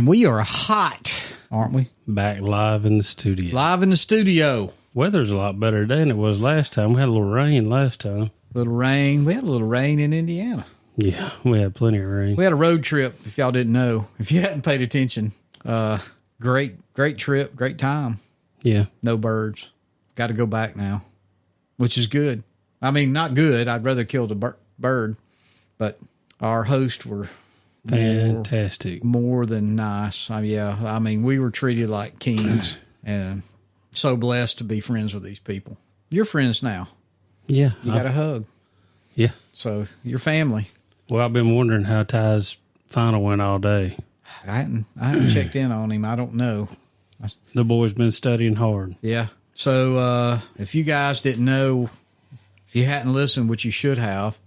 And we are hot, aren't we? Back live in the studio. Live in the studio. Weather's a lot better today than it was last time. We had a little rain last time. Little rain. We had a little rain in Indiana. Yeah, we had plenty of rain. We had a road trip, if y'all didn't know. If you hadn't paid attention. Great trip, great time. Yeah. No birds. Got to go back now, which is good. I mean, not good. I'd rather kill the bird, but our hosts were fantastic. More than nice. Yeah, I mean, we were treated like kings, and so blessed to be friends with these people. You're friends now. Yeah. You got a hug. Yeah. So you're family. Well, I've been wondering how Ty's final went all day. I haven't checked in on him. I don't know. The boy's been studying hard. Yeah. So if you guys didn't know, if you hadn't listened, which you should have,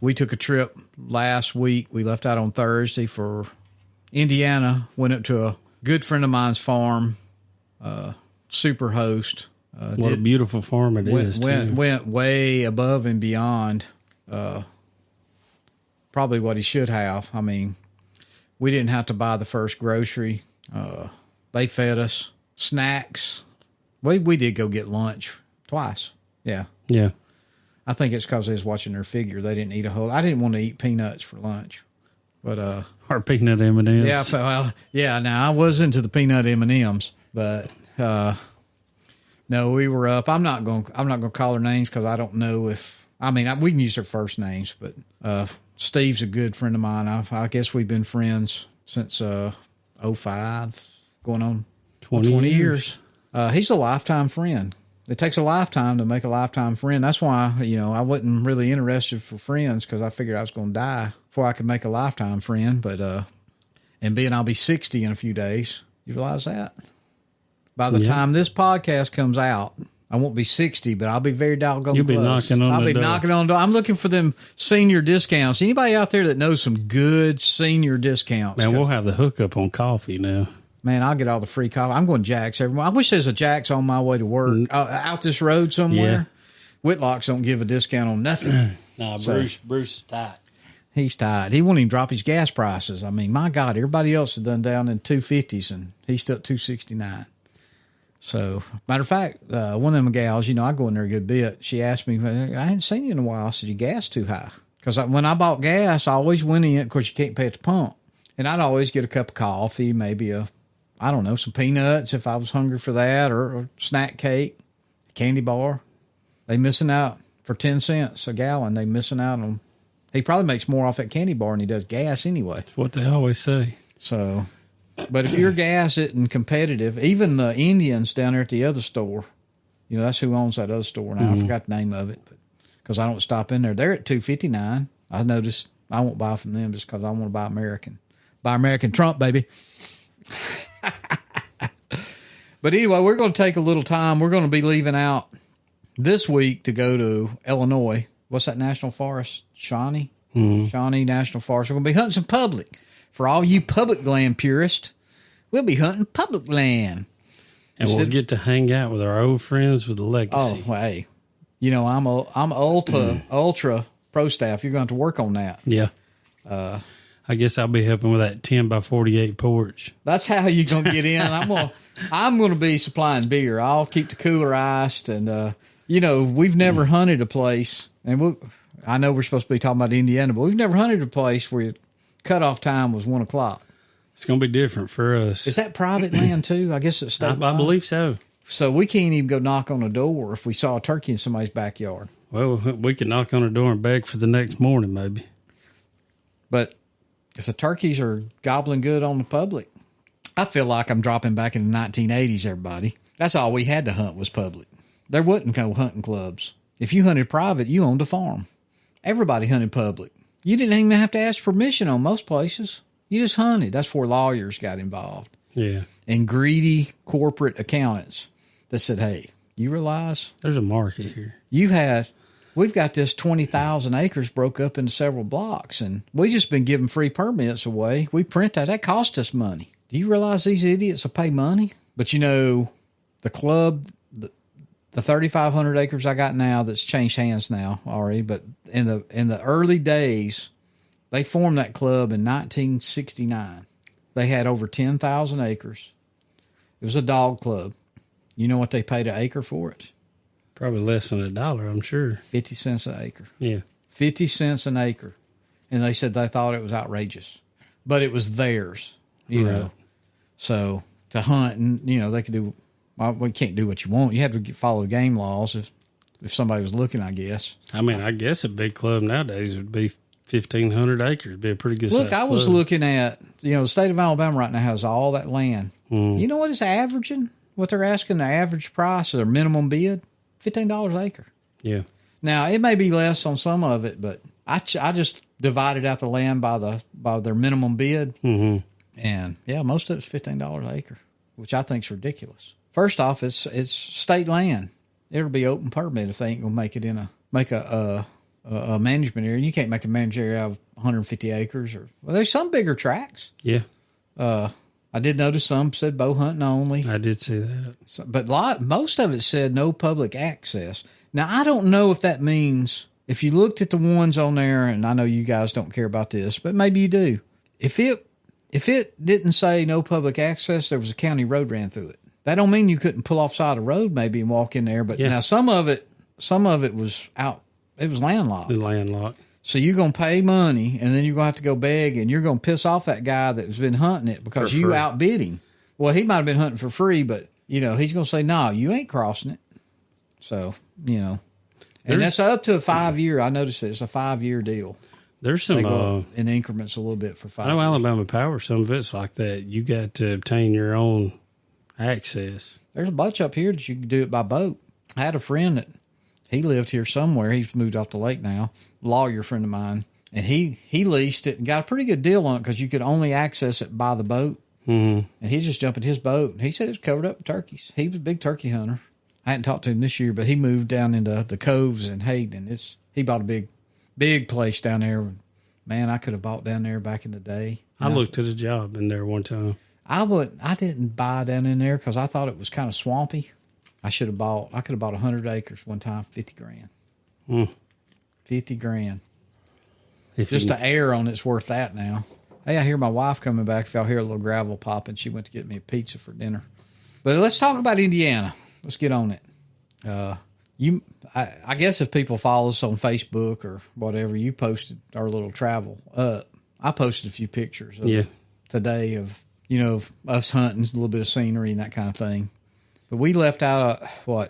we took a trip last week. We left out on Thursday for Indiana, went up to a good friend of mine's farm, super host. What a beautiful farm it is. Went way above and beyond probably what he should have. I mean, we didn't have to buy the first grocery. They fed us snacks. We did go get lunch twice. Yeah. Yeah. I think it's because they was watching their figure. They didn't eat a whole. I didn't want to eat peanuts for lunch, but or peanut M&Ms. Yeah. So now I was into the peanut M&Ms, but no, we were up. I'm not going to call their names because I don't know if. I mean, we can use their first names, but Steve's a good friend of mine. I guess we've been friends since 05, going on 20 years. He's a lifetime friend. It takes a lifetime to make a lifetime friend. That's why, I wasn't really interested for friends because I figured I was going to die before I could make a lifetime friend. But, and being I'll be 60 in a few days, you realize that? By the time this podcast comes out, I won't be 60, but I'll be very doggone You'll close. Be knocking on I'll the be door. knocking on the door. I'm looking for them senior discounts. Anybody out there that knows some good senior discounts? Man, we'll have the hookup on coffee now. Man, I'll get all the free coffee. I'm going Jack's every morning. I wish there's a Jack's on my way to work. Out this road somewhere. Yeah. Whitlock's don't give a discount on nothing. No, So- Bruce is tight. He's tight. He won't even drop his gas prices. I mean, my God, everybody else has done down in 250s, and he's still at 269. So, matter of fact, one of them gals, I go in there a good bit. She asked me, I hadn't seen you in a while. I said, your gas too high. Because when I bought gas, I always went in, because you can't pay at the pump. And I'd always get a cup of coffee, maybe some peanuts if I was hungry for that, or snack cake, candy bar. They missing out for 10 cents a gallon. They missing out on. He probably makes more off that candy bar than he does gas anyway. That's what they always say. So, but if your gas isn't competitive, even the Indians down there at the other store, that's who owns that other store now. I forgot the name of it, but because I don't stop in there. They're at $2.59. I noticed I won't buy from them just because I want to buy American. Buy American Trump, baby. But anyway, we're going to take a little time. We're going to be leaving out this week to go to Illinois. What's that national forest? Shawnee? Shawnee National Forest. We're going to be hunting some public. For all you public land purists, we'll be hunting public land. And we'll get to hang out with our old friends with the legacy. Oh, hey. I'm ultra pro staff. You're going to have to work on that. Yeah. I guess I'll be helping with that 10 by 48 porch. That's how you're going to get in. I'm going to be supplying beer. I'll keep the cooler iced. And, we've never hunted a place. And I know we're supposed to be talking about Indiana, but we've never hunted a place where cutoff time was 1 o'clock. It's going to be different for us. Is that private land too? I guess it's state. I believe so. So we can't even go knock on a door if we saw a turkey in somebody's backyard. Well, we could knock on a door and beg for the next morning, maybe. But if the turkeys are gobbling good on the public, I feel like I'm dropping back in the 1980s, everybody. That's all we had to hunt was public. There wasn't no hunting clubs. If you hunted private, you owned a farm. Everybody hunted public. You didn't even have to ask permission on most places. You just hunted. That's where lawyers got involved. Yeah. And greedy corporate accountants that said, hey, you realize there's a market here. We've got this 20,000 acres broke up into several blocks, and we just been giving free permits away. We print that. That cost us money. Do you realize these idiots will pay money? But the club, the 3,500 acres I got now, that's changed hands now already, but in the early days, they formed that club in 1969. They had over 10,000 acres. It was a dog club. You know what they paid an acre for it? Probably less than $1, I'm sure. 50 cents an acre. Yeah. 50 cents an acre. And they said they thought it was outrageous. But it was theirs, you know. So to hunt, and, you know, they could do, well, we can't do what you want. You have to follow the game laws if somebody was looking, I guess. I mean, I guess a big club nowadays would be 1,500 acres. Be a pretty good Look, size I was club. looking at, you know, the state of Alabama right now has all that land. You know what it's averaging? What they're asking, the average price of their minimum bid? $15 an acre. Yeah. Now, it may be less on some of it, but I just divided out the land by their minimum bid. Mm-hmm. And, yeah, most of it's $15 an acre, which I think is ridiculous. First off, it's state land. It'll be open permit if they ain't going to make it make a management area. You can't make a management area out of 150 acres. Well, there's some bigger tracts. Yeah. I did notice some said bow hunting only. I did see that. So, but most of it said no public access. Now, I don't know if that means, if you looked at the ones on there, and I know you guys don't care about this, but maybe you do. If it didn't say no public access, there was a county road ran through it. That don't mean you couldn't pull off side of the road maybe and walk in there. But now some of it was out. It was landlocked. Landlocked. So you're going to pay money, and then you're going to have to go beg, and you're going to piss off that guy that's been hunting it because you outbid him. Well, he might have been hunting for free, but, you know, he's going to say, no, you ain't crossing it. So, you know. And that's up to a 5-year. I noticed it's a 5-year deal. There's some... in increments a little bit for 5 years. I know Alabama Power, some of it's like that. You got to obtain your own access. There's a bunch up here that you can do it by boat. I had a friend that... He lived here somewhere. He's moved off the lake now. Lawyer friend of mine. And he leased it and got a pretty good deal on it because you could only access it by the boat. Mm-hmm. And he just jumped in his boat. And he said it was covered up with turkeys. He was a big turkey hunter. I hadn't talked to him this year, but he moved down into the coves in Hayden. He bought a big place down there. Man, I could have bought down there back in the day. I looked at a job in there one time. I didn't buy down in there because I thought it was kind of swampy. I could have bought 100 acres one time, $50,000. 50 grand. Just the air on it's worth that now. Hey, I hear my wife coming back. If y'all hear a little gravel popping, she went to get me a pizza for dinner. But let's talk about Indiana. Let's get on it. I guess if people follow us on Facebook or whatever, you posted our little travel up. I posted a few pictures of today of, you know, of us hunting, a little bit of scenery and that kind of thing. But we left out,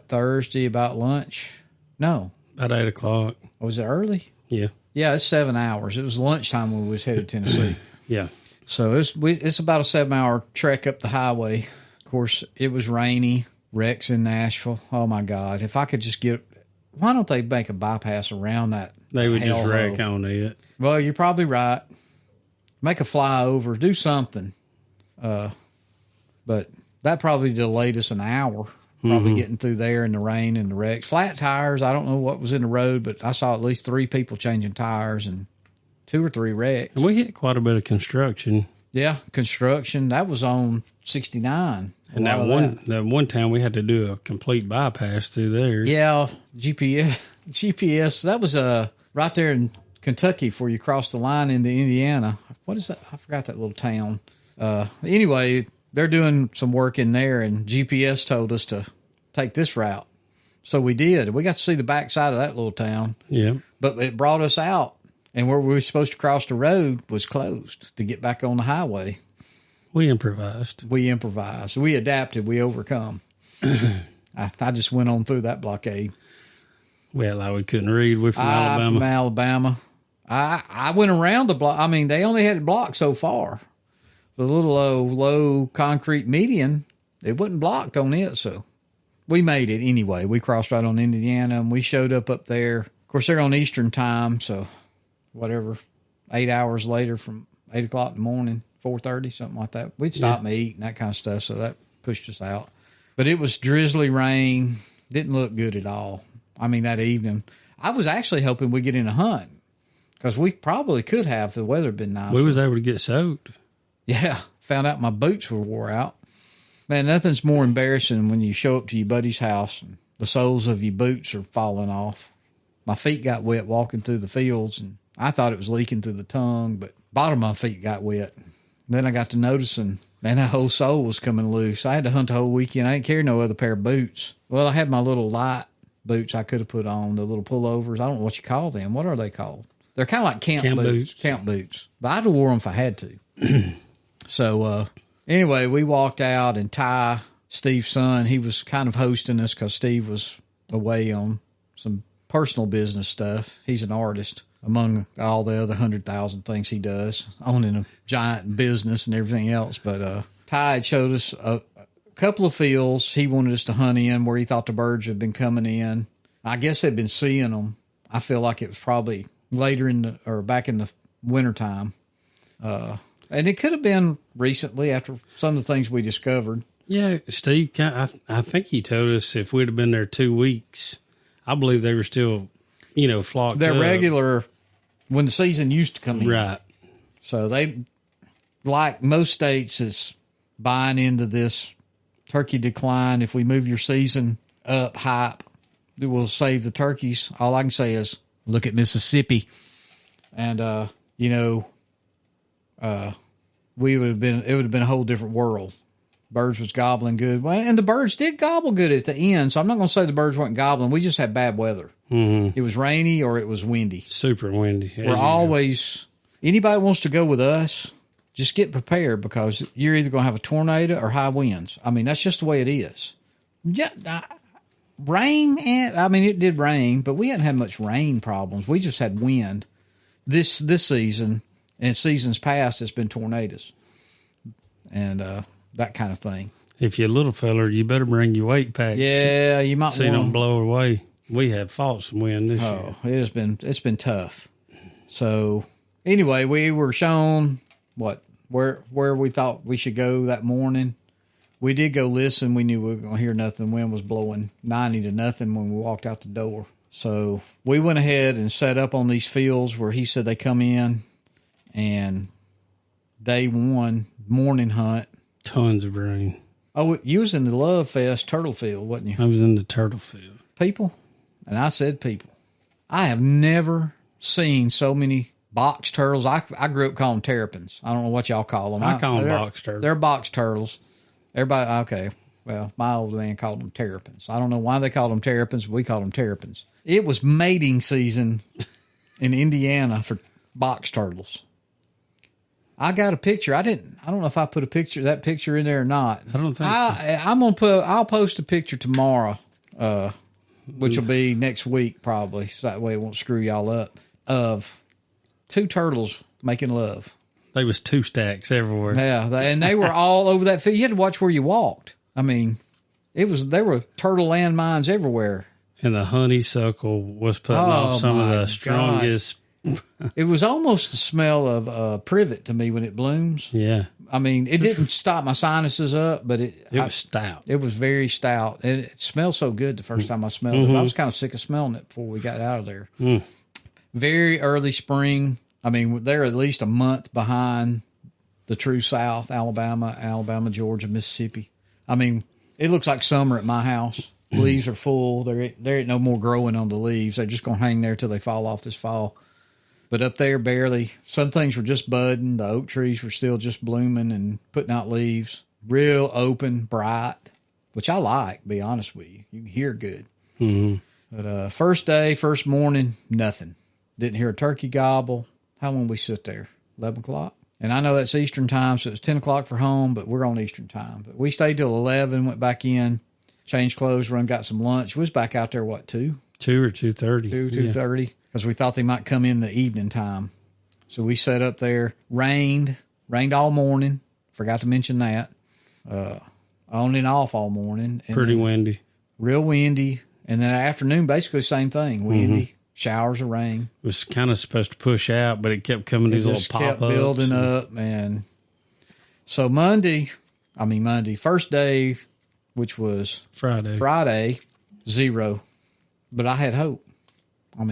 Thursday about lunch? No. About 8 o'clock. Was it early? Yeah. Yeah, it's 7 hours. It was lunchtime when we was headed to Tennessee. Yeah. So it's about a 7-hour trek up the highway. Of course, it was rainy. Wrecks in Nashville. Oh, my God. If I could just why don't they make a bypass around that? They would just wreck on it. Well, you're probably right. Make a flyover. Do something. But that probably delayed us an hour, probably getting through there in the rain and the wrecks. Flat tires, I don't know what was in the road, but I saw at least 3 people changing tires and 2 or 3 wrecks. And we hit quite a bit of construction. Yeah, construction. That was on 69. And that one time we had to do a complete bypass through there. Yeah, GPS. That was right there in Kentucky before you cross the line into Indiana. What is that? I forgot that little town. Anyway, they're doing some work in there, and GPS told us to take this route. So we did. We got to see the backside of that little town. Yeah. But it brought us out, and where we were supposed to cross the road was closed to get back on the highway. We improvised. We adapted. We overcome. I just went on through that blockade. Well, we couldn't read. We're from Alabama. I'm from Alabama. I went around the block. I mean, they only had it blocked so far. The little low concrete median, it wasn't blocked on it. So we made it anyway. We crossed right on Indiana, and we showed up there. Of course, they're on Eastern time, so whatever, 8 hours later from 8 o'clock in the morning. 4:30, something like that. We'd stop and eat and that kind of stuff, so that pushed us out. But it was drizzly rain. Didn't look good at all. I mean, that evening. I was actually hoping we'd get in a hunt because we probably could have if the weather had been nice. We was able to get soaked. Yeah. Found out my boots were wore out. Man, nothing's more embarrassing when you show up to your buddy's house and the soles of your boots are falling off. My feet got wet walking through the fields, and I thought it was leaking through the tongue, but bottom of my feet got wet. Then I got to noticing, man, that whole sole was coming loose. I had to hunt the whole weekend. I didn't carry no other pair of boots. Well, I had my little light boots I could have put on, the little pullovers. I don't know what you call them. What are they called? They're kind of like camp boots. Camp boots. But I'd have wore them if I had to. So, anyway, we walked out, and Ty, Steve's son, he was kind of hosting us because Steve was away on some personal business stuff. He's an artist, among all the other 100,000 things he does, owning a giant business and everything else. But Ty had showed us a couple of fields he wanted us to hunt in where he thought the birds had been coming in. I guess they'd been seeing them. I feel like it was probably later back in the wintertime. And it could have been recently after some of the things we discovered. Yeah, Steve, I think he told us if we'd have been there 2 weeks, I believe they were still, flocked They're up. regular when the season used to come in. Right. So they, like most states, is buying into this turkey decline. If we move your season up hype, it will save the turkeys. All I can say is look at Mississippi. And, it would have been a whole different world. Birds was gobbling good. Well, and the birds did gobble good at the end. So I'm not going to say the birds weren't gobbling. We just had bad weather. Mm-hmm. It was rainy or it was windy. Super windy. We're always, anybody wants to go with us, just get prepared because you're either going to have a tornado or high winds. I mean, that's just the way it is. Yeah, rain, it did rain, but we hadn't had much rain problems. We just had wind. This season and seasons past, it's been tornadoes and that kind of thing. If you're a little feller, you better bring your weight packs. Yeah, you might so you don't blow away. We have fought some wind this year. It's been tough. So anyway, we were shown where we thought we should go that morning. We did go listen. We knew we were going to hear nothing. Wind was blowing 90 to nothing when we walked out the door. So we went ahead and set up on these fields where he said they come in, and day one morning hunt. Tons of rain. Oh, you was in the Love Fest turtle field, wasn't you? I was in the turtle field. People? And I said people. I have never seen so many box turtles. I grew up calling them terrapins. I don't know what y'all call them. I call them box turtles. They're box turtles. Everybody, okay. Well, my old man called them terrapins. I don't know why they called them terrapins, but we called them terrapins. It was mating season in Indiana for box turtles. I got a picture. I don't know if I put that picture in there or not. I don't think I'll post a picture tomorrow, which will be next week probably. So that way it won't screw y'all up, of two turtles making love. There was two stacks everywhere. Yeah. And they were all over that field. You had to watch where you walked. I mean, there were turtle landmines everywhere. And the honeysuckle was putting off some of the strongest. It was almost the smell of privet to me when it blooms. Yeah. I mean, it didn't stop my sinuses up, but it was stout. It was very stout. And it smelled so good the first time I smelled it. I was kind of sick of smelling it before we got out of there. Mm. Very early spring. I mean, they're at least a month behind the true South, Alabama, Georgia, Mississippi. I mean, it looks like summer at my house. Leaves are full. There ain't no more growing on the leaves. They're just going to hang there till they fall off this fall. But up there, barely. Some things were just budding. The oak trees were still just blooming and putting out leaves. Real open, bright, which I like, to be honest with you. You can hear good. Mm-hmm. But first morning, nothing. Didn't hear a turkey gobble. How long we sit there? 11 o'clock? And I know that's Eastern time, so it's 10 o'clock for home, but we're on Eastern time. But we stayed till 11, went back in, changed clothes, got some lunch. We was back out there, 2? 2 or 2:30. 2:30. Because we thought they might come in the evening time. So we sat up there. Rained all morning. Forgot to mention that. On and off all morning. And pretty windy. Real windy. And then afternoon, basically the same thing. Windy, showers of rain. It was kind of supposed to push out, but it kept coming, these little pop-ups. Kept building up. And so Monday, first day, which was Friday, 0. But I had hope. I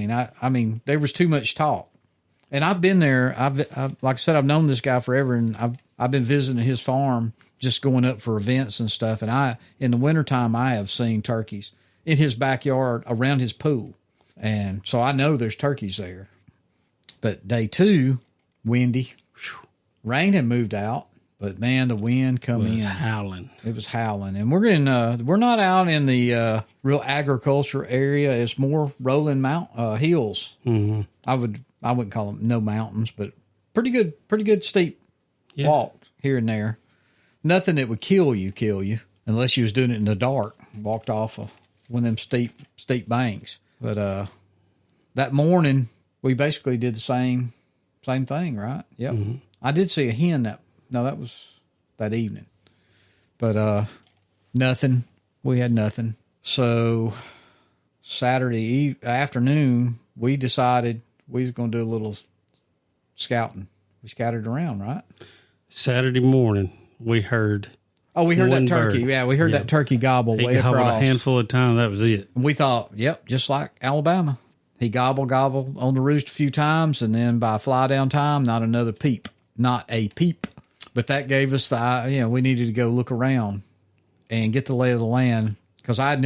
mean, there was too much talk, and I've been there. I've like I said, I've known this guy forever, and I've been visiting his farm, just going up for events and stuff. And in the wintertime, I have seen turkeys in his backyard around his pool, and so I know there's turkeys there. But day 2, windy, rain had moved out, but man, the wind come in. It was howling. It was howling, and we're not out in the real agriculture area. It's more rolling hills. Mm-hmm. I wouldn't call them no mountains, but pretty good steep walk here and there. Nothing that would kill you unless you was doing it in the dark. Walked off of one of them steep banks. But that morning we basically did the same thing, right? Yep. Mm-hmm. I did see a hen that was that evening. But nothing. We had nothing. So Saturday afternoon we decided we was going to do a little scouting. We scattered around, right? Saturday morning, we heard. Oh, we heard that turkey. Bird. Yeah, we heard that turkey gobble way gobbled across. a handful of times. That was it. And we thought, yep, just like Alabama. He gobbled on the roost a few times, and then by fly down time, not another peep. Not a peep. But that gave us we needed to go look around and get the lay of the land. Because I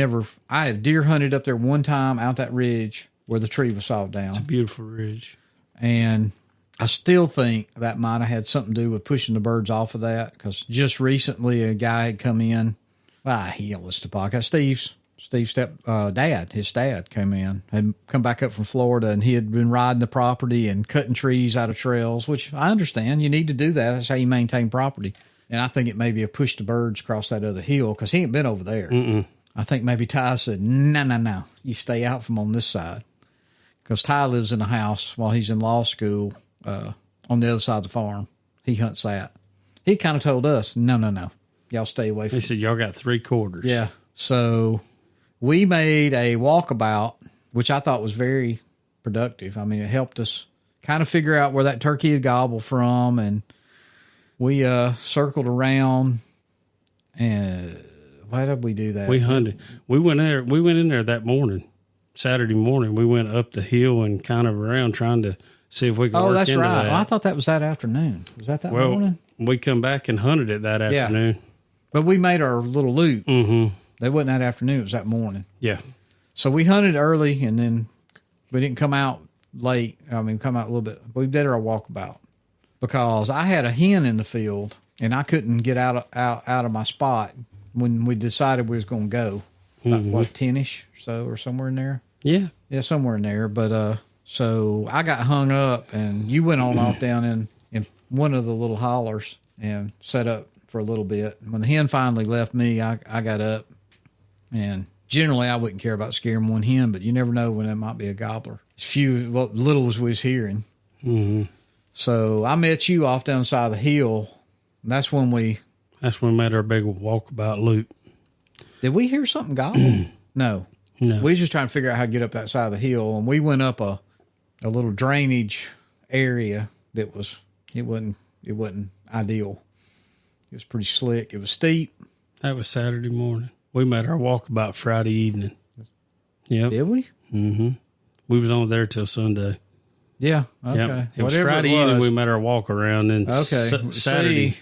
had deer hunted up there one time out that ridge where the tree was sawed down. It's a beautiful ridge. And I still think that might have had something to do with pushing the birds off of that, because just recently a guy had come in. Well, he don't listen to podcasts. Steve's his dad came in, had come back up from Florida, and he had been riding the property and cutting trees out of trails, which I understand. You need to do that. That's how you maintain property. And I think it maybe have pushed the birds across that other hill, because he ain't been over there. Mm-mm. I think maybe Ty said, no, you stay out from on this side. Because Ty lives in a house while he's in law school on the other side of the farm. He hunts that. He kind of told us, no, y'all stay away from it. He said, y'all got 3/4. Yeah. So we made a walkabout, which I thought was very productive. I mean, it helped us kind of figure out where that turkey had gobbled from. And we circled around. And why did we do that? We hunted. We went in there that morning. Saturday morning, we went up the hill and kind of around trying to see if we could work into that. Oh, that's right. Well, I thought that was that afternoon. Was that morning? We come back and hunted it that afternoon. But we made our little loop. Mm-hmm. That wasn't that afternoon. It was that morning. Yeah. So we hunted early, and then we didn't come out late. I mean, come out a little bit. We did our walkabout because I had a hen in the field, and I couldn't get out of my spot when we decided we was going to go. About, 10-ish or somewhere in there? Yeah. Yeah, somewhere in there. But so I got hung up, and you went on off down in one of the little hollers and set up for a little bit. When the hen finally left me, I got up, and generally I wouldn't care about scaring one hen, but you never know when it might be a gobbler. It's little as we was hearing. Mm-hmm. So I met you off down the side of the hill. And that's when we made our big walkabout loop. Did we hear something gobble? No. We was just trying to figure out how to get up that side of the hill, and we went up a little drainage area that it wasn't ideal. It was pretty slick. It was steep. That was Saturday morning. We made our walkabout Friday evening. Yeah. Did we? Mm-hmm. We was on there till Sunday. Yeah. Okay. Yep. It was Friday evening. We made our walk around, and Saturday.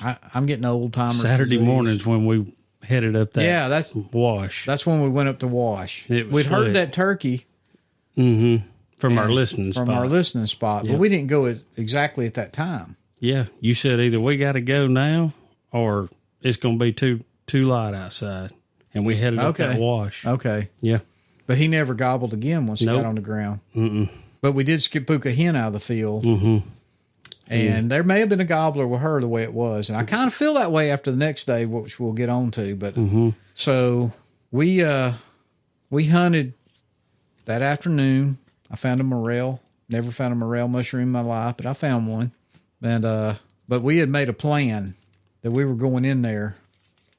I'm getting old timer. Saturday mornings when we headed up that. That's Wash. That's when we went up to Wash. We'd heard that turkey. Mm-hmm. From our listening spot, but we didn't go exactly at that time. Yeah, you said either we got to go now or it's going to be too light outside, and we headed up that Wash. Okay. Yeah. But he never gobbled again once he got on the ground. Mm-mm. But we did spook a hen out of the field. Mm-hmm. And there may have been a gobbler with her the way it was. And I kind of feel that way after the next day, which we'll get on to. But so we hunted that afternoon. I found a morel. Never found a morel mushroom in my life, but I found one. And but we had made a plan that we were going in there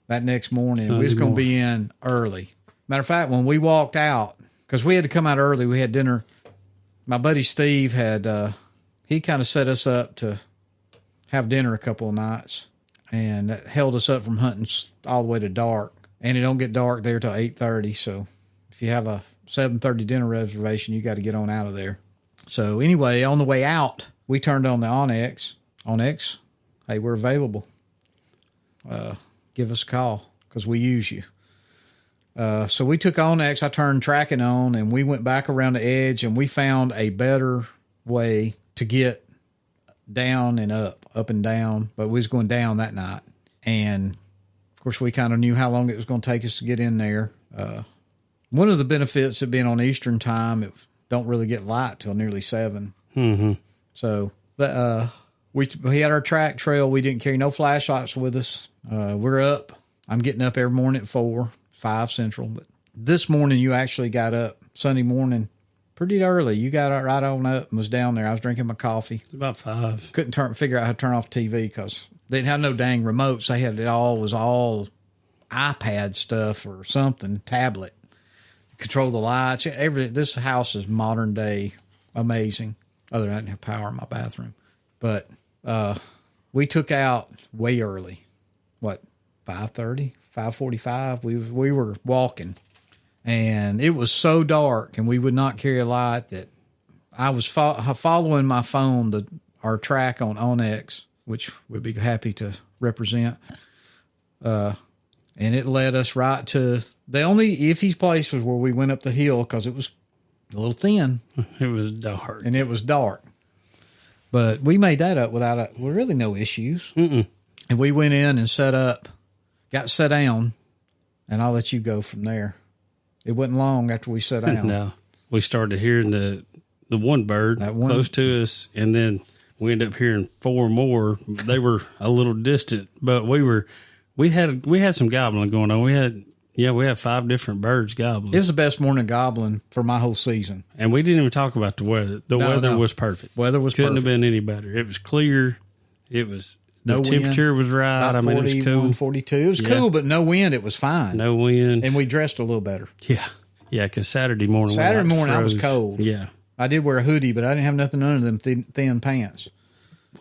that next morning. We was going to be in early. Matter of fact, when we walked out, because we had to come out early, we had dinner. My buddy Steve had he kind of set us up to have dinner a couple of nights, and that held us up from hunting all the way to dark. And it don't get dark there till 8:30. So if you have a 7:30 dinner reservation, you got to get on out of there. So anyway, on the way out, we turned on the Onyx. Onyx, hey, we're available. Give us a call because we use you. So we took Onyx. I turned tracking on, and we went back around the edge, and we found a better way to get down and up and down, but we was going down that night. And of course we kind of knew how long it was going to take us to get in there. One of the benefits of being on Eastern time, it don't really get light till nearly 7. Mm-hmm. So, we had our track trail. We didn't carry no flashlights with us. We're up. I'm getting up every morning at 4, 5 Central. But this morning you actually got up Sunday morning pretty early. You got right on up and was down there. I was drinking my coffee. About 5. Couldn't figure out how to turn off the TV because they didn't have no dang remotes. They had was all iPad stuff or something, tablet. Control the lights. This house is modern day amazing. Other than I didn't have power in my bathroom. But we took out way early. What, 5:30, 5:45? We were walking. And it was so dark, and we would not carry a light that I was following my phone, our track on OnX, which we'd be happy to represent. And it led us right to the only iffy place was where we went up the hill because it was a little thin. It was dark. And it was dark. But we made that up without really no issues. Mm-mm. And we went in and got set down, and I'll let you go from there. It wasn't long after we sat down. No. We started hearing the one bird close to us, and then we ended up hearing 4 more. They were a little distant, but we had some gobbling going on. We had 5 different birds gobbling. It was the best morning gobbling for my whole season. And we didn't even talk about the weather. The weather was perfect. Weather was Couldn't perfect. have been any better. It was clear. It was no the temperature wind, was right. about 40, it was cool. 42. It was cool, but no wind. It was fine. No wind. And we dressed a little better. Yeah. Yeah, because Saturday morning I was cold. Yeah. I did wear a hoodie, but I didn't have nothing under them thin pants.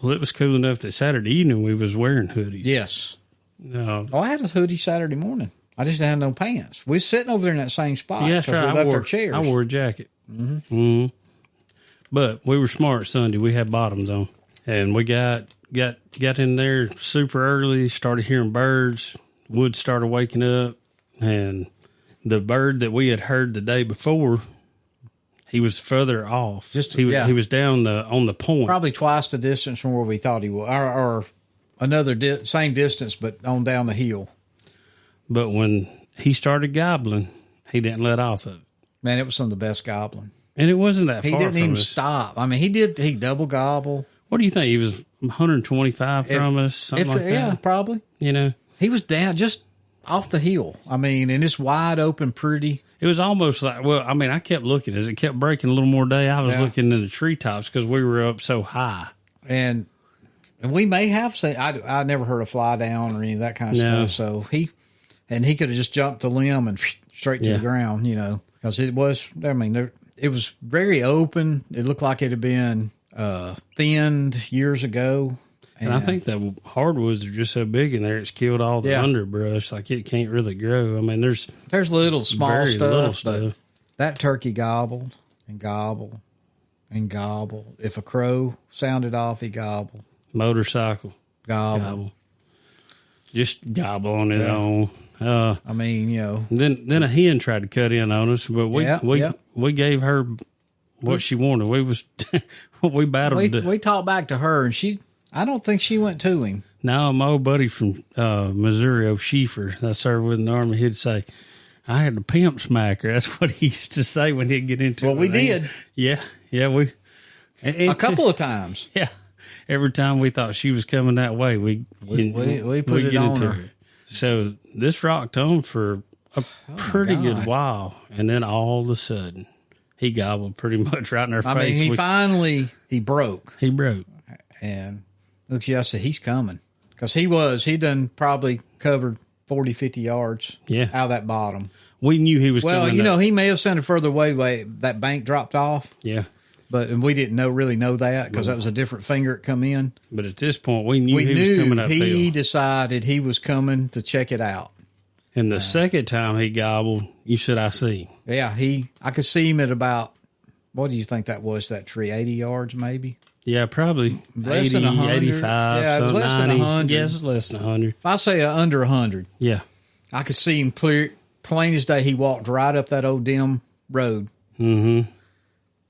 Well, it was cool enough that Saturday evening we was wearing hoodies. Yes. I had a hoodie Saturday morning. I just didn't have no pants. We was sitting over there in that same spot. Yeah, that's right. We left our chairs. I wore a jacket. Mm-hmm. Mm-hmm. But we were smart Sunday. We had bottoms on. And we got in there super early, started hearing birds. Wood started waking up. And the bird that we had heard the day before, he was further off. He was down on the point. Probably twice the distance from where we thought he was. Or another same distance, but on down the hill. But when he started gobbling, he didn't let off of it. Man, it was some of the best gobbling. And it wasn't that far from us. He didn't even stop. I mean, he double gobble. What do you think? He was 125 from us, something like that? Yeah, probably. You know? He was down just off the hill. I mean, and it's wide open, pretty. It was almost like, I kept looking. As it kept breaking a little more day, I was looking in the treetops because we were up so high. And we may have seen, I never heard a fly down or any of that kind of stuff. So he could have just jumped the limb and straight to the ground, you know, because it was very open. It looked like it had been thinned years ago. And I think the hardwoods are just so big in there, it's killed all the underbrush. Like it can't really grow. I mean, there's little small stuff, but but that turkey gobbled and gobbled and gobbled. If a crow sounded off, he gobbled. Motorcycle gobble. Just gobble on his own. I mean, you know. Then a hen tried to cut in on us, but we gave her what she wanted. We battled. We talked back to her, and I don't think she went to him. No, my old buddy from Missouri, O'Sheefer, that served with the Army, he'd say, I had the pimp smacker. That's what he used to say when he'd get into it. Well, we did. Yeah, a couple of times. Yeah. Every time we thought she was coming that way, we put it on her. So this rocked on for a pretty good while, and then all of a sudden, he gobbled pretty much right in our face. I mean, he broke. He broke. And looks, I said, he's coming. Because he done probably covered 40, 50 yards out of that bottom. We knew he was coming. Well, you know, he may have sounded further away that bank dropped off. Yeah. But we didn't really know that because that was a different finger it come in. But at this point, we knew he was coming uphill. He decided he was coming to check it out. And the second time he gobbled, you said, I see. Yeah, I could see him at about, what do you think that was, that tree? 80 yards maybe? Yeah, probably less 80, than 100. 85, yeah, it was less 90. than 100. Yes, it's less than 100. If I say under 100, yeah, I could see him plain as day. He walked right up that old dim road. Mm-hmm.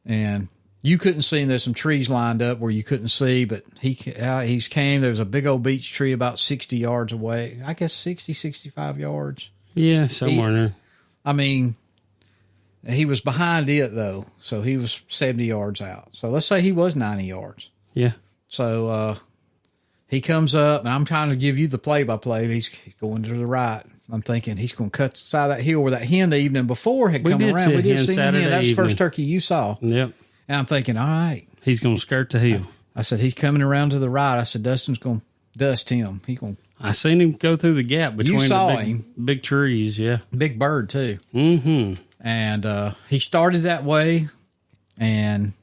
And You couldn't see him. There's some trees lined up where you couldn't see, but he's came. There was a big old beech tree about 60 yards away. I guess 60, 65 yards. Yeah, somewhere in there. I mean, he was behind it, though, so he was 70 yards out. So let's say he was 90 yards. Yeah. So he comes up, and I'm trying to give you the play-by-play. He's going to the right. I'm thinking he's going to cut the side of that hill where that hen the evening before had come around. We did see the hen. That's the first turkey you saw. Yep. And I'm thinking, all right. He's going to skirt the hill. I said, he's coming around to the right. I said, Dustin's going to dust him. I seen him go through the gap between the big trees, yeah. Big bird, too. Mm-hmm. And he started that way, and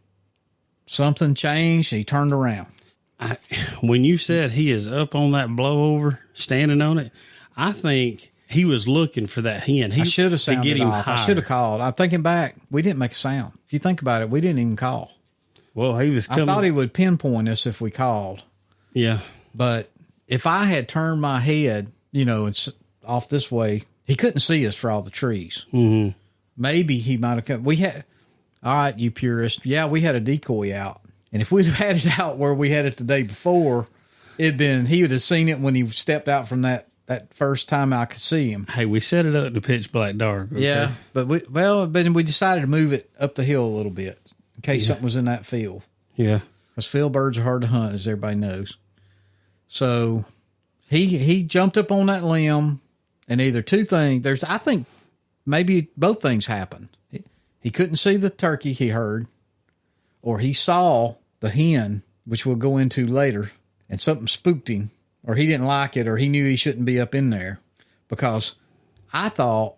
something changed. He turned around. When you said he is up on that blowover, standing on it, I think he was looking for that hen. I should have sounded him off. higher. I should have called. I'm thinking back. We didn't make a sound. If you think about it, we didn't even call. Well, he was coming. I thought he would pinpoint us if we called. Yeah. But if I had turned my head, off this way, he couldn't see us for all the trees. Mm-hmm. Maybe he might have come. All right, you purist. Yeah, we had a decoy out. And if we'd had it out where we had it the day before, he would have seen it when he stepped out from that first time I could see him. Hey, we set it up to pitch black dark. Okay? Yeah, but we decided to move it up the hill a little bit in case something was in that field. Yeah. Because field birds are hard to hunt, as everybody knows. So he jumped up on that limb, and either two things, I think maybe both things happened. He couldn't see the turkey he heard, or he saw the hen, which we'll go into later, and something spooked him, or he didn't like it, or he knew he shouldn't be up in there, because I thought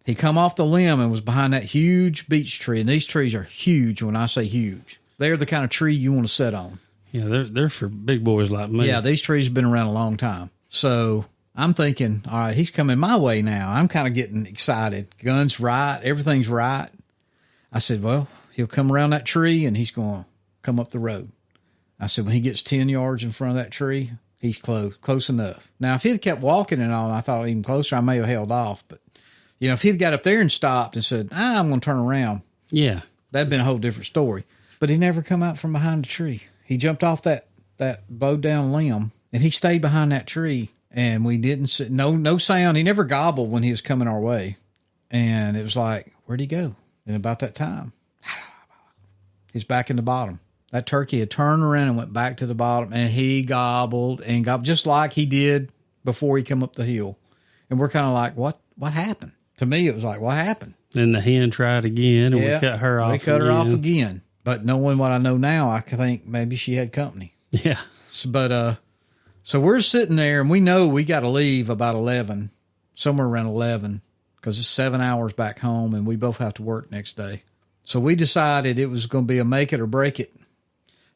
he come off the limb and was behind that huge beech tree, and these trees are huge when I say huge. They're the kind of tree you want to sit on. Yeah, they're for big boys like me. Yeah, these trees have been around a long time. So I'm thinking, all right, he's coming my way now. I'm kind of getting excited. Gun's right. Everything's right. I said, well, he'll come around that tree and he's going to come up the road. I said, when he gets 10 yards in front of that tree, he's close enough. Now, if he'd kept walking and all, and I thought even closer, I may have held off. But, if he'd got up there and stopped and said, I'm going to turn around. Yeah. That'd been a whole different story. But he never come out from behind the tree. He jumped off that bowed down limb, and he stayed behind that tree, and we didn't see, no sound. He never gobbled when he was coming our way. And it was like, where'd he go? And about that time, he's back in the bottom. That turkey had turned around and went back to the bottom, and he gobbled and gobbled just like he did before he come up the hill. And we're kind of like, what happened? To me, it was like, what happened? Then the hen tried again, and we cut her off. We cut her off again. But knowing what I know now, I think maybe she had company. Yeah. So we're sitting there, and we know we got to leave about 11, somewhere around 11, because it's 7 hours back home, and we both have to work next day. So we decided it was going to be a make it or break it.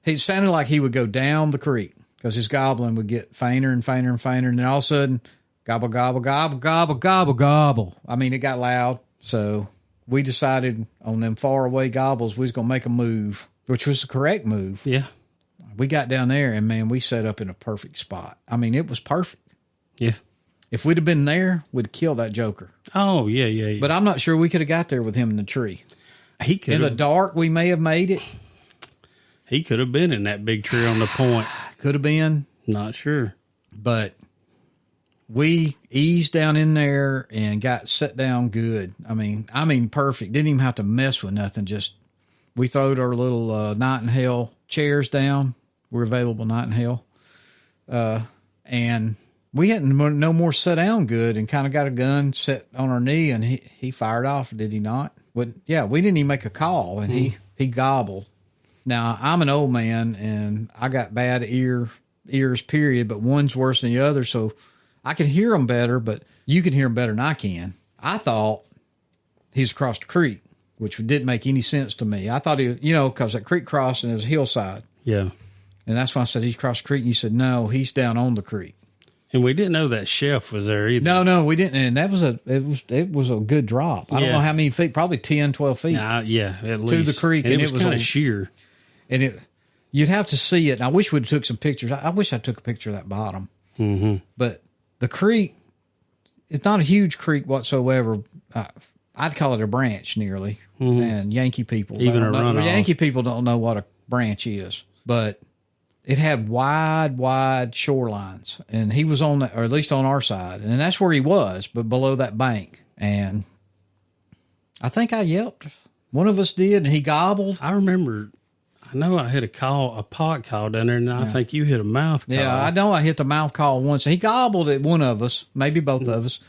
It sounded like he would go down the creek because his gobbling would get fainter and fainter and fainter, and then all of a sudden, gobble, gobble, gobble, gobble, gobble, gobble. I mean, it got loud, so we decided on them far away gobbles, we was going to make a move, which was the correct move. Yeah. We got down there, and, man, we set up in a perfect spot. I mean, it was perfect. Yeah. If we'd have been there, we'd have killed that joker. Oh, yeah. But I'm not sure we could have got there with him in the tree. He could. In the dark, we may have made it. He could have been in that big tree on the point. Could have been. Not sure. But we eased down in there and got set down good. I mean, perfect. Didn't even have to mess with nothing. Just we throwed our little night in hell chairs down. We're available night in hell. And we hadn't no more set down good and kind of got a gun set on our knee, and he fired off, did he not? We didn't even make a call, and he gobbled. Now, I'm an old man, and I got bad ears, period, but one's worse than the other, so I can hear them better, but you can hear them better than I can. I thought he's across the creek, which didn't make any sense to me. I thought because that creek crossing is a hillside. Yeah. And that's why I said he's across the creek, and you said, no, he's down on the creek. And we didn't know that chef was there either. No, we didn't. And that was it was a good drop. I don't know how many feet, probably 10, 12 feet. At least. To the creek. And it was kind of sheer. And you'd have to see it. And I wish we'd took some pictures. I wish I took a picture of that bottom. Mm-hmm. But the creek, it's not a huge creek whatsoever. I'd call it a branch nearly. And Yankee people, Even a runoff. Yankee people don't know what a branch is, but it had wide shorelines, and he was on that, or at least on our side, and that's where he was, but below that bank. And I think I yelped. One of us did, and he gobbled. I remember. I know I hit a pot call down there, and I think you hit a mouth call. Yeah, I know I hit the mouth call once. He gobbled at one of us, maybe both of us.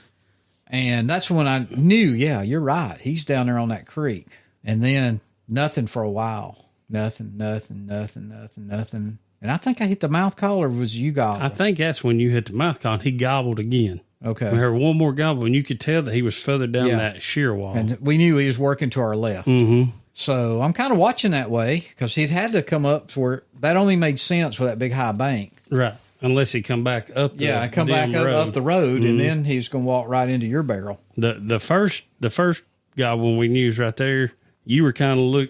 And that's when I knew, yeah, you're right. He's down there on that creek. And then nothing for a while. Nothing. And I think I hit the mouth call, or was you gobbled? I think that's when you hit the mouth call, and he gobbled again. Okay. We heard one more gobble, and you could tell that he was further down that sheer wall. And we knew he was working to our left. Mm-hmm. So I'm kind of watching that way, because he'd had to come up to where that only made sense with that big high bank. Right. Unless he come back up the up the road, and then he was going to walk right into your barrel. The first gobble when we knew he was right there, you were kind of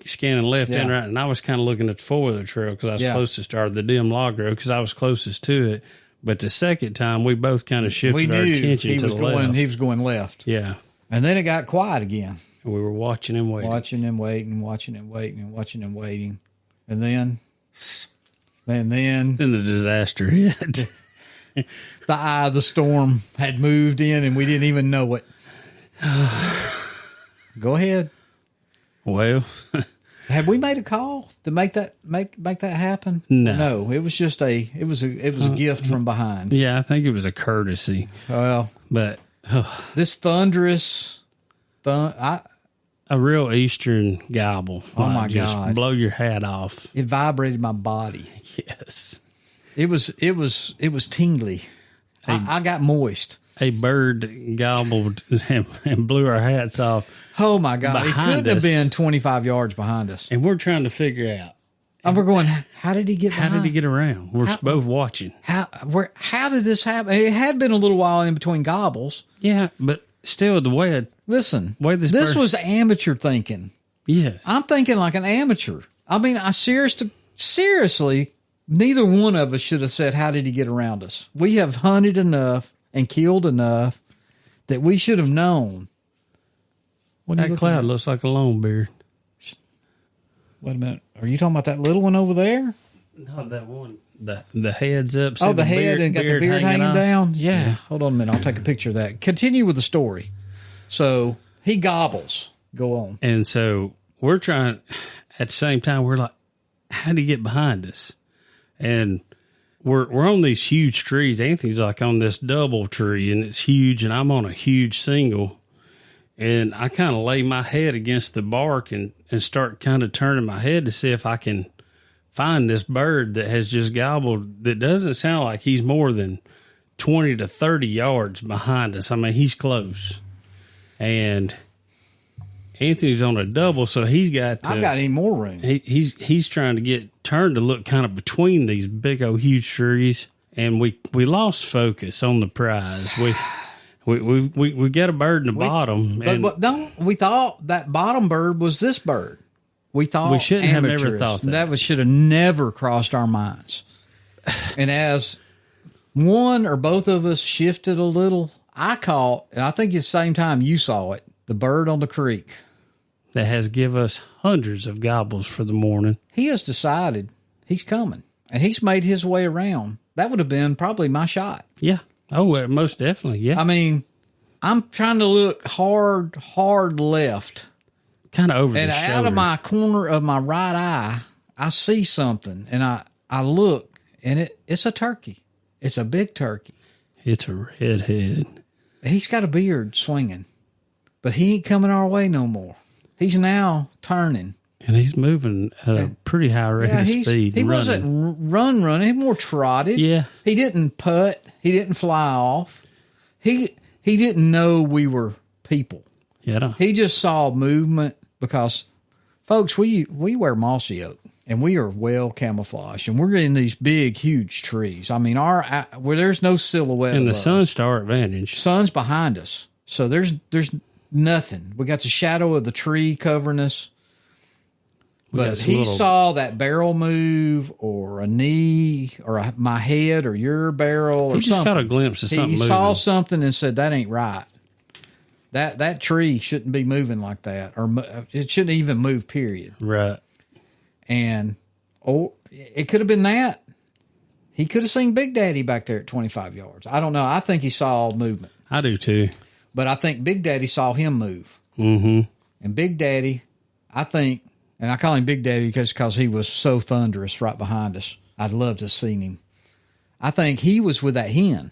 scanning left and right, and I was kind of looking at the four-wheeler trail because I was closest, or the dim log road because I was closest to it. But the second time, we both kind of shifted our attention to the left. He was going left. Yeah. And then it got quiet again. And we were watching him waiting. And then the disaster hit. The eye of the storm had moved in, and we didn't even know it. Go ahead. Well, have we made a call to make that happen? No. It was just a gift from behind. Yeah, I think it was a courtesy. Well, but this thunderous, a real Eastern gobble. Oh my just God! Blow your hat off. It vibrated my body. Yes, it was tingly. I got moist. A bird gobbled and blew our hats off. Oh my God! It couldn't have been 25 yards behind us. And we're trying to figure out. And we're going, how did he get behind? How did he get around? We're both watching. How did this happen? It had been a little while in between gobbles. Yeah, but still, this was amateur thinking. Yes. I'm thinking like an amateur. I mean, seriously, neither one of us should have said, how did he get around us? We have hunted enough and killed enough that we should have known. That cloud looks like a longbeard. Wait a minute. Are you talking about that little one over there? No, that one. The head's up. Oh, the head and got the beard hanging down? Yeah. Yeah. Hold on a minute. I'll take a picture of that. Continue with the story. So he gobbles. Go on. And so we're trying, at the same time, we're like, how did he get behind us? And we're on these huge trees. Anthony's like on this double tree, and it's huge, and I'm on a huge single. And I kind of lay my head against the bark and start kind of turning my head to see if I can find this bird that has just gobbled, that doesn't sound like he's more than 20 to 30 yards behind us. I mean, he's close. And Anthony's on a double, so he's got to... I've got any more room. He's trying to get turned to look kind of between these big old huge trees, and we lost focus on the prize. We got a bird in the bottom. But we thought that bottom bird was this bird. We thought we shouldn't have never thought that. That should have never crossed our minds. And as one or both of us shifted a little, I caught, and I think at the same time you saw it, the bird on the creek. That has give us hundreds of gobbles for the morning. He has decided he's coming, and he's made his way around. That would have been probably my shot. Yeah. Oh, most definitely, yeah. I mean, I'm trying to look hard left. Kind of over the shoulder. And out of my corner of my right eye, I see something, and I look, and it's a turkey. It's a big turkey. It's a redhead. He's got a beard swinging, but he ain't coming our way no more. He's now turning. And he's moving at a pretty high rate of speed. He wasn't running. He more trotted. Yeah. He didn't putt. He didn't fly off. He didn't know we were people. Yeah. He just saw movement because, folks, we wear mossy oak and we are well camouflaged, and we're in these big, huge trees. I mean, where there's no silhouette. And the sun's to our advantage. Sun's behind us, so there's nothing. We got the shadow of the tree covering us. But he saw that barrel move, or a knee, or my head, or your barrel, or something. He just got a glimpse of something moving. He saw something and said, that ain't right. That tree shouldn't be moving like that, or it shouldn't even move, period. Right. And it could have been that. He could have seen Big Daddy back there at 25 yards. I don't know. I think he saw movement. I do too. But I think Big Daddy saw him move. Mm-hmm. And Big Daddy, I think, and I call him Big Daddy because he was so thunderous right behind us. I'd love to have seen him. I think he was with that hen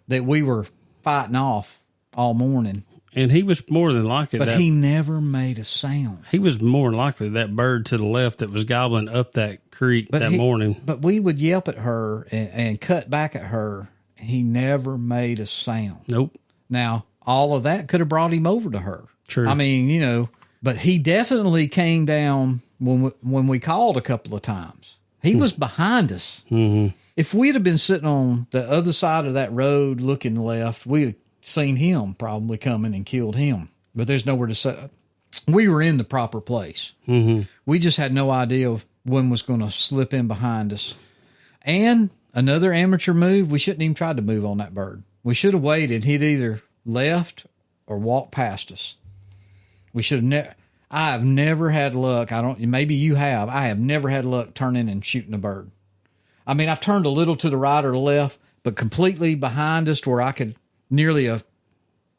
that we were fighting off all morning. And he was more than likely But he never made a sound. He was more than likely that bird to the left that was gobbling up that creek that morning. But we would yelp at her and cut back at her. He never made a sound. Nope. Now, all of that could have brought him over to her. True. I mean, but he definitely came down when we called a couple of times. He was behind us. Mm-hmm. If we'd have been sitting on the other side of that road looking left, we'd have seen him probably coming and killed him. But there's nowhere to say. We were in the proper place. Mm-hmm. We just had no idea when was going to slip in behind us. And another amateur move, we shouldn't even tried to move on that bird. We should have waited. He'd either left or walked past us. We should have never. I have never had luck. Maybe you have. I have never had luck turning and shooting a bird. I mean, I've turned a little to the right or the left, but completely behind us where I could nearly a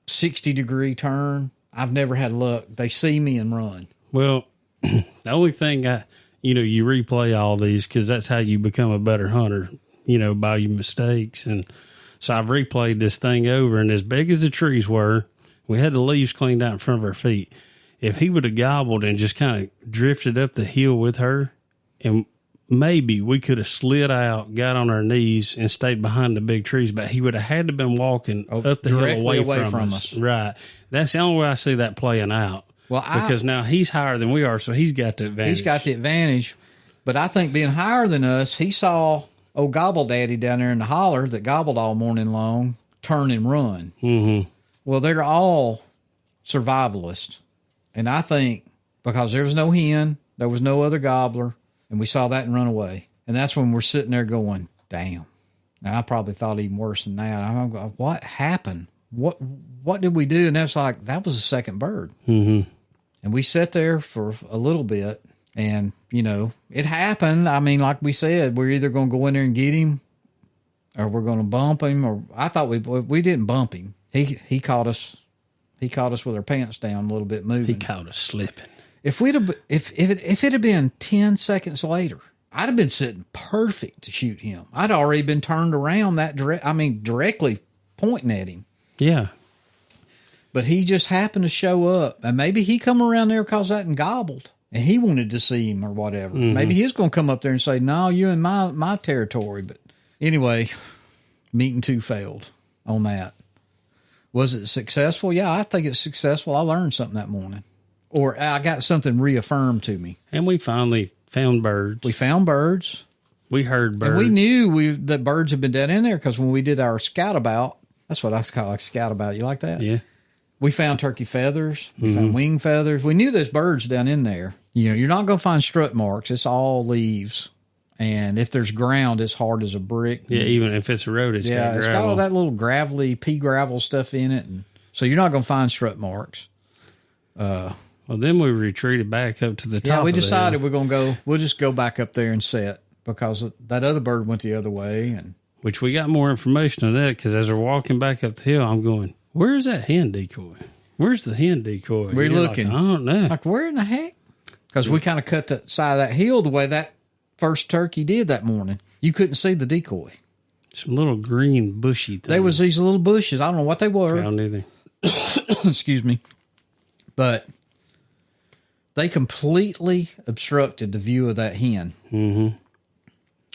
60-degree turn. I've never had luck. They see me and run. Well, the only thing you replay all these because that's how you become a better hunter, by your mistakes. And so I've replayed this thing over, and as big as the trees were, we had the leaves cleaned out in front of our feet. If he would have gobbled and just kind of drifted up the hill with her, and maybe we could have slid out, got on our knees, and stayed behind the big trees, but he would have had to been walking up the hill away from us. Right. That's the only way I see that playing out. Well, because now he's higher than we are, so he's got the advantage. He's got the advantage. But I think being higher than us, he saw old Gobble Daddy down there in the holler that gobbled all morning long, turn and run. Mm-hmm. Well, they're all survivalists. And I think because there was no hen, there was no other gobbler, and we saw that and run away. And that's when we're sitting there going, damn. And I probably thought even worse than that. I'm going, what happened? What did we do? And that's like, that was a second bird. Mm-hmm. And we sat there for a little bit, and, it happened. I mean, like we said, we're either going to go in there and get him, or we're going to bump him, or I thought we didn't bump him. He caught us. He caught us with our pants down a little bit moving. He caught us slipping. If it had been 10 seconds later, I'd have been sitting perfect to shoot him. I'd already been turned around directly pointing at him. Yeah. But he just happened to show up, and maybe he come around there because that and gobbled, and he wanted to see him or whatever. Mm-hmm. Maybe he's going to come up there and say, "No, you're in my territory." But anyway, meeting two failed on that. Was it successful? Yeah, I think it's successful. I learned something that morning, or I got something reaffirmed to me. And we finally found birds. We found birds. We heard birds. And we knew that birds had been dead in there because when we did our scout about, that's what I call like scout about. You like that? Yeah. We found turkey feathers. We found wing feathers. We knew there's birds down in there. You're not going to find strut marks. It's all leaves. And if there's ground, it's hard as a brick. Yeah, even if it's a road, it's got gravel. It's got all that little gravelly, pea gravel stuff in it. And so you're not going to find strut marks. Well, then we retreated back up to the top. Yeah, we decided we'll just go back up there and set because that other bird went the other way. Which we got more information on that because as we're walking back up the hill, I'm going, where's that hen decoy? Where's the hen decoy? We're looking. Like, I don't know. Like, where in the heck? Because we kind of cut the side of that hill the way that first turkey did that morning. You couldn't see the decoy. Some little green bushy things. There was these little bushes. I don't know what they were. I don't either. Excuse me. But they completely obstructed the view of that hen. Mm-hmm.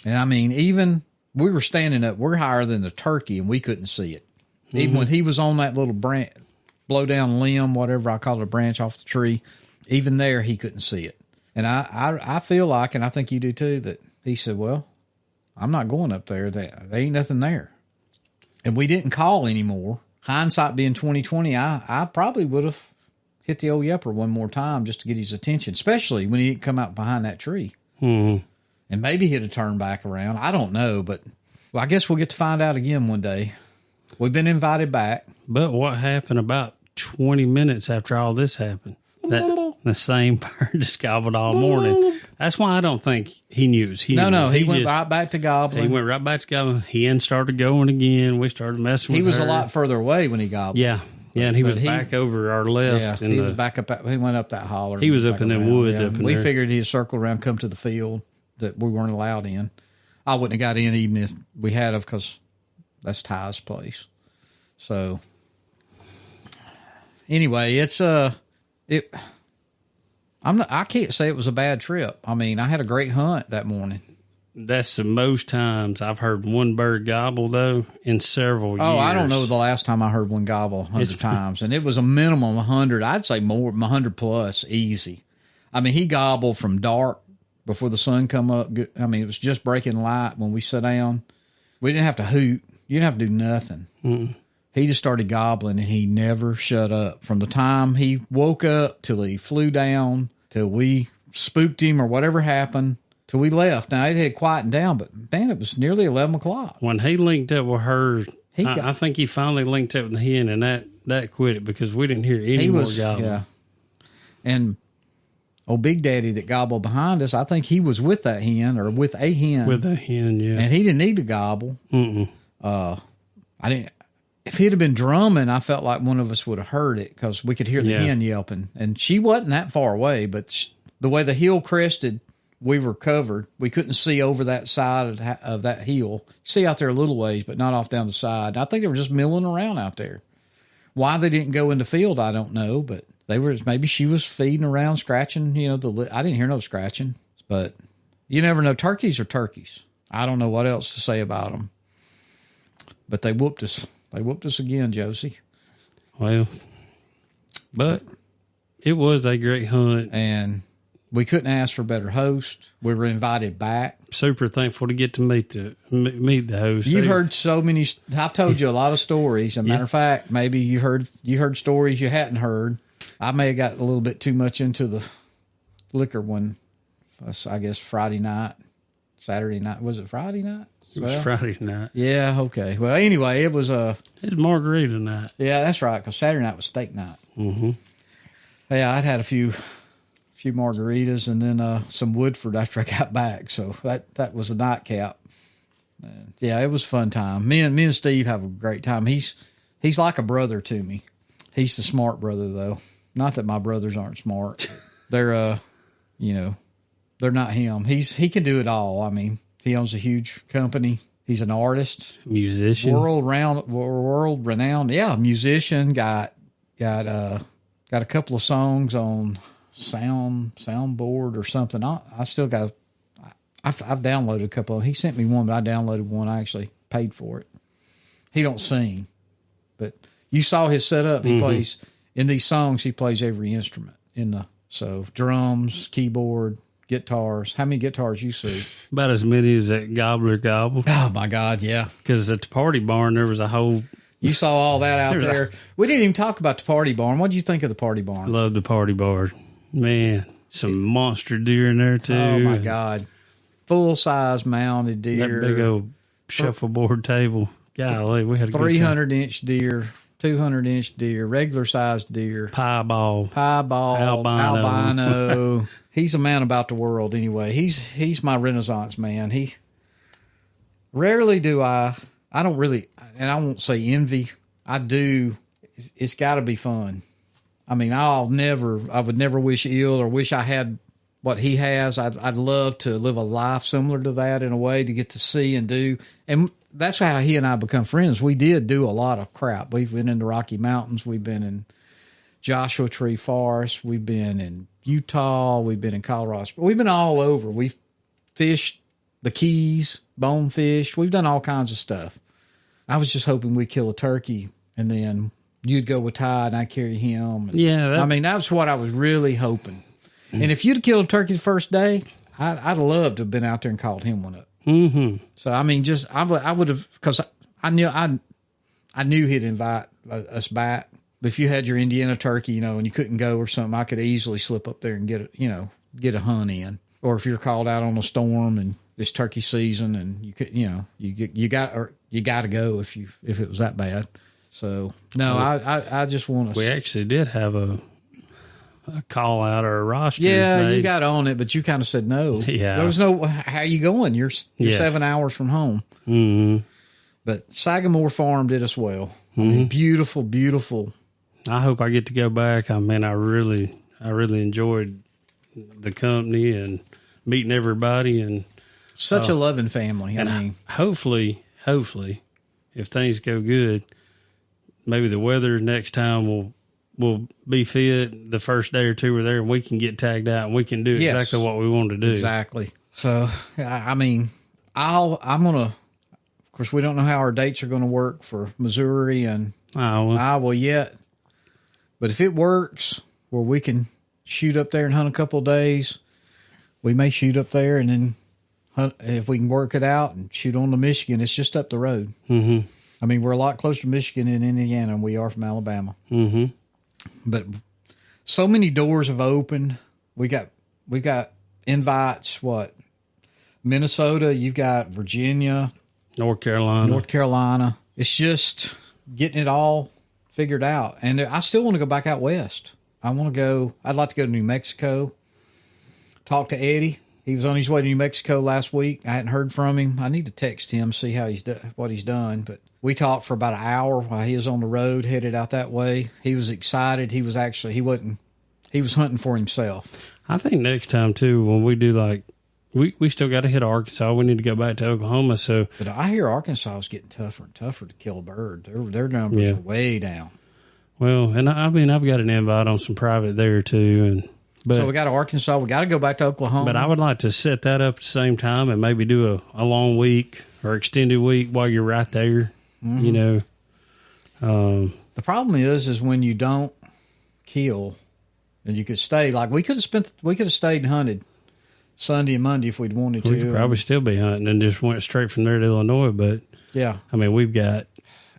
And I mean, even we were standing up, we're higher than the turkey, and we couldn't see it. Mm-hmm. Even when he was on that little branch, blow down limb, whatever I call it, a branch off the tree, even there he couldn't see it. And I feel like, and I think you do too, that he said, well, I'm not going up there. There ain't nothing there. And we didn't call anymore. Hindsight being 2020, I probably would have hit the old yepper one more time just to get his attention, especially when he didn't come out behind that tree. Mm-hmm. And maybe he'd have turned back around. I don't know, but I guess we'll get to find out again one day. We've been invited back. But what happened about 20 minutes after all this happened. The same bird just gobbled all morning. That's why I don't think he knew. He went right back to gobbling. He went right back to gobbling. Hen started going again. We started messing with her. He was a lot further away when he gobbled. Yeah. Yeah, and he was back over our left. Yeah, he was back up. He went up that holler. He was up in them woods up in there. We figured he'd circle around, come to the field that we weren't allowed in. I wouldn't have got in even if we had of, because that's Ty's place. So anyway, I can't say it was a bad trip. I mean, I had a great hunt that morning. That's the most times I've heard one bird gobble, though, in several years. Oh, I don't know the last time I heard one gobble 100 times. And it was a minimum 100. I'd say more, 100 plus, easy. I mean, he gobbled from dark before the sun come up. I mean, it was just breaking light when we sat down. We didn't have to hoot. You didn't have to do nothing. Mm-mm. He just started gobbling, and he never shut up. From the time he woke up till he flew down, till we spooked him or whatever happened, till we left. Now, it had quietened down, but, man, it was nearly 11 o'clock. When he linked up with her, I think he finally linked up with the hen, and that quit it because we didn't hear any more gobbling. Yeah. And old Big Daddy that gobbled behind us, I think he was with that hen or with a hen. With a hen, yeah. And he didn't need to gobble. Mm-mm. If he'd have been drumming, I felt like one of us would have heard it because we could hear the hen yelping. And she wasn't that far away, but the way the hill crested, we were covered. We couldn't see over that side of that hill. See out there a little ways, but not off down the side. I think they were just milling around out there. Why they didn't go in the field, I don't know, but they were. Maybe she was feeding around, scratching. I didn't hear no scratching, but you never know. Turkeys are turkeys. I don't know what else to say about them, but they whooped us. They whooped us again, Josie. Well, but it was a great hunt, and we couldn't ask for a better host. We were invited back. Super thankful to get to meet the host. You've heard so many. I've told you a lot of stories. As a matter of fact, maybe you heard stories you hadn't heard. I may have got a little bit too much into the liquor one. I guess Friday night, Saturday night. Was it Friday night? It was Friday night. Yeah. Okay. Well, anyway, it was it's margarita night. Yeah, that's right. Because Saturday night was steak night. Mm-hmm. Yeah, I'd had a few margaritas and then some Woodford after I got back. So that was a nightcap. Yeah, it was a fun time. Me and Steve have a great time. He's like a brother to me. He's the smart brother though. Not that my brothers aren't smart. They're they're not him. He can do it all. I mean, he owns a huge company. He's an artist, musician, world renowned. Yeah, musician. Got a couple of songs on soundboard or something. I still got. I've downloaded a couple. He sent me one, but I downloaded one. I actually paid for it. He don't sing, but you saw his setup. He plays in these songs. He plays every instrument so drums, keyboard, guitars. How many guitars you see? About as many as that gobbler gobbled. Oh my God, yeah. Because at the party barn there was a whole. You saw all that out there. We didn't even talk about the party barn. What did you think of the party barn? Love the party barn, man. Some monster deer in there too. Oh my God, full size mounted deer. That big old shuffleboard table. Golly, we had a 300-inch deer. 200-inch deer, regular sized deer, piebald, albino. He's a man about the world. Anyway, he's my Renaissance man. He rarely do I don't really, and I won't say envy. I do. It's got to be fun. I mean, I would never wish ill or wish I had what he has. I'd love to live a life similar to that in a way to get to see and do. And that's how he and I become friends. We did do a lot of crap. We've been in the Rocky Mountains. We've been in Joshua Tree Forest. We've been in Utah. We've been in Colorado. We've been all over. We've fished the Keys, bonefish. We've done all kinds of stuff. I was just hoping we'd kill a turkey and then you'd go with Ty and I'd carry him. Yeah. That's what I was really hoping. And if you'd have killed a turkey the first day, I'd love to have been out there and called him one up. Mm-hmm. So I would have, because I knew he'd invite us back. But if you had your Indiana turkey, and you couldn't go or something, I could easily slip up there and get a hunt in. Or if you're called out on a storm and it's turkey season and you got to go if it was that bad. So no, I just want to. We actually did have a call out or a roster. Yeah, made. you got on it, but you kind of said no. Yeah. There was no, how you going? You're 7 hours from home. Mm-hmm. But Sagamore Farm did us well. I mean, beautiful, beautiful. I hope I get to go back. I mean, I really enjoyed the company and meeting everybody, and Such a loving family. I mean, hopefully, if things go good, maybe the weather next time will be fit the first day or two we're there, and we can get tagged out and we can do exactly what we want to do. Exactly. So, I mean, I'm going to, of course, we don't know how our dates are going to work for Missouri and Iowa yet. But if it works where we can shoot up there and hunt a couple of days, we may shoot up there and then hunt, if we can work it out, and shoot on to Michigan. It's just up the road. Mm-hmm. I mean, we're a lot closer to Michigan and Indiana than we are from Alabama. Mm-hmm. But so many doors have opened. We got invites. What? Minnesota. You've got Virginia, North Carolina. It's just getting it all figured out. And I still want to go back out west. I'd like to go to New Mexico. Talk to Eddie. He was on his way to New Mexico last week. I hadn't heard from him. I need to text him, see how what he's done. But we talked for about an hour while he was on the road, headed out that way. He was excited. He was hunting for himself. I think next time too, when we do we still got to hit Arkansas. We need to go back to Oklahoma. So, but I hear Arkansas is getting tougher and tougher to kill a bird. Their numbers are way down. Well, and I mean, I've got an invite on some private there too, so we got to Arkansas. We got to go back to Oklahoma. But I would like to set that up at the same time and maybe do a long week or extended week while you're right there. Mm-hmm. You know, the problem is when you don't kill, and you could stay. Like we could have stayed and hunted Sunday and Monday if we'd wanted to. We could probably still be hunting and just went straight from there to Illinois. But yeah, I mean, we've got.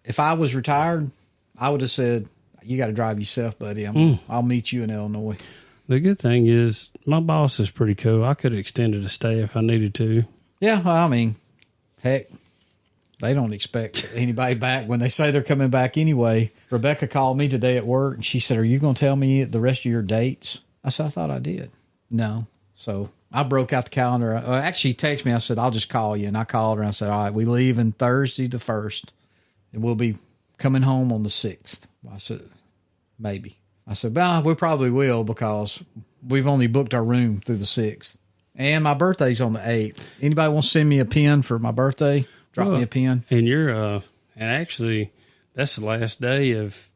If I was retired, I would have said, "You got to drive yourself, buddy. I'll meet you in Illinois." The good thing is my boss is pretty cool. I could have extended a stay if I needed to. Yeah, well, I mean, heck, they don't expect anybody back when they say they're coming back anyway. Rebecca called me today at work, and she said, "Are you going to tell me the rest of your dates?" I said, "I thought I did." No. So I broke out the calendar. Actually, she texted me. I said, "I'll just call you." And I called her, and I said, "All right, we leave on Thursday the 1st, and we'll be coming home on the 6th. I said, "Maybe." I said, "Well, we probably will because we've only booked our room through the 6th. And my birthday's on the 8th. Anybody want to send me a pin for my birthday? Drop me a pin." And you're, and actually, that's the last day of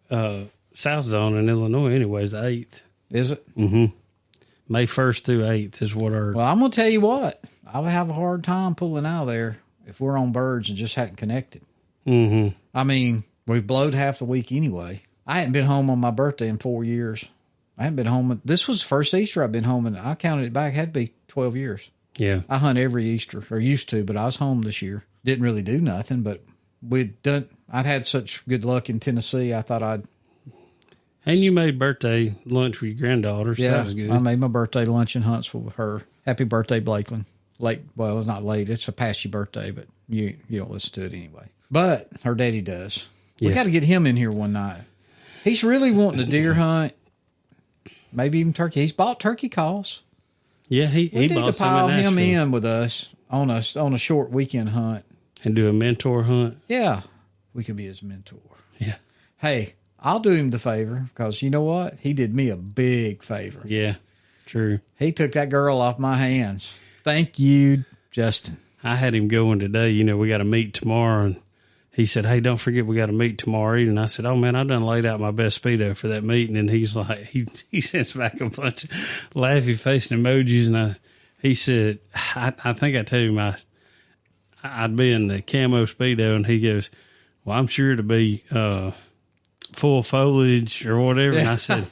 South Zone in Illinois anyways, the 8th. Is it? Mm-hmm. May 1st through 8th is what our... Well, I'm going to tell you what. I would have a hard time pulling out of there if we're on birds and just hadn't connected. Mm-hmm. I mean, we've blowed half the week anyway. I hadn't been home on my birthday in 4 years. I hadn't been home. This was the first Easter I've been home, and I counted it back. It had to be 12 years. Yeah. I hunt every Easter, or used to, but I was home this year. Didn't really do nothing, but I'd had such good luck in Tennessee, I thought I'd... And you made birthday lunch with your granddaughter, so that was good. I made my birthday lunch and hunts with her. Happy birthday, Blakeland. Late, well, it's not late. It's a past your birthday, but you don't listen to it anyway. But her daddy does. We got to get him in here one night. He's really wanting to deer hunt, maybe even turkey. He's bought turkey calls. Yeah, he need bought to pile some in him Nashville. in with us on a short weekend hunt and do a mentor hunt. Yeah, we could be his mentor. Yeah. Hey, I'll do him the favor because you know what? He did me a big favor. Yeah, true. He took that girl off my hands. Thank you, Justin. I had him going today. You know, we got to meet tomorrow, and he said, "Hey, don't forget we got to meet tomorrow evening." I said, "Oh man, I done laid out my best Speedo for that meeting." And he's like, he sends back a bunch of laughy facing emojis, and he said, I think I told him I'd be in the camo Speedo, and he goes, "Well, I'm sure to be full foliage or whatever." And I said,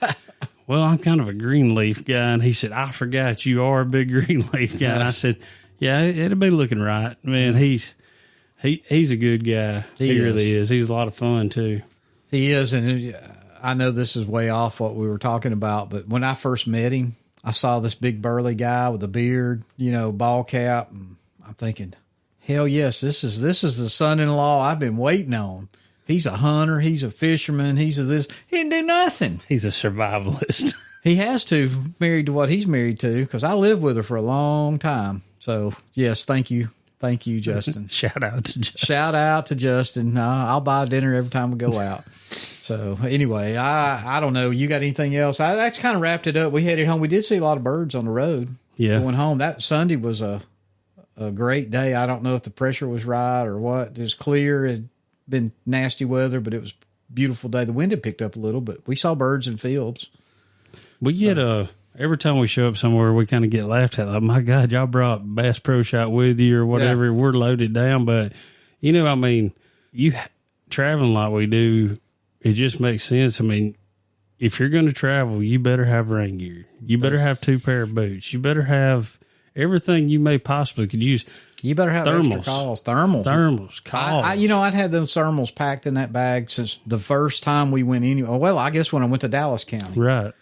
"Well, I'm kind of a green leaf guy." And he said, "I forgot you are a big green leaf guy." And I said, "Yeah, it'll be looking right, man." He's a good guy. He really is. He's a lot of fun too. He is, and I know this is way off what we were talking about, but when I first met him, I saw this big burly guy with a beard, ball cap, and I'm thinking, hell yes, this is the son-in-law I've been waiting on. He's a hunter. He's a fisherman. He's a this. He didn't do nothing. He's a survivalist. He has to, married to what he's married to, because I lived with her for a long time. So, yes, thank you. Thank you, Justin. Shout out to Justin. Shout out to Justin. I'll buy dinner every time we go out. So, anyway, I don't know. You got anything else? That's kind of wrapped it up. We headed home. We did see a lot of birds on the road. Yeah. Going home. That Sunday was a great day. I don't know if the pressure was right or what. It was clear. It had been nasty weather, but it was a beautiful day. The wind had picked up a little, but we saw birds in fields. We get every time we show up somewhere, we kind of get laughed at. Like, my God, y'all brought Bass Pro Shot with you or whatever. Yeah. We're loaded down. But, I mean, you traveling like we do, it just makes sense. I mean, if you're going to travel, you better have rain gear. You better have 2 pair of boots. You better have everything you may possibly could use. You better have thermals. Extra calls. Thermals. Calls. I'd had those thermals packed in that bag since the first time we went anywhere. Well, I guess when I went to Dallas County. Right.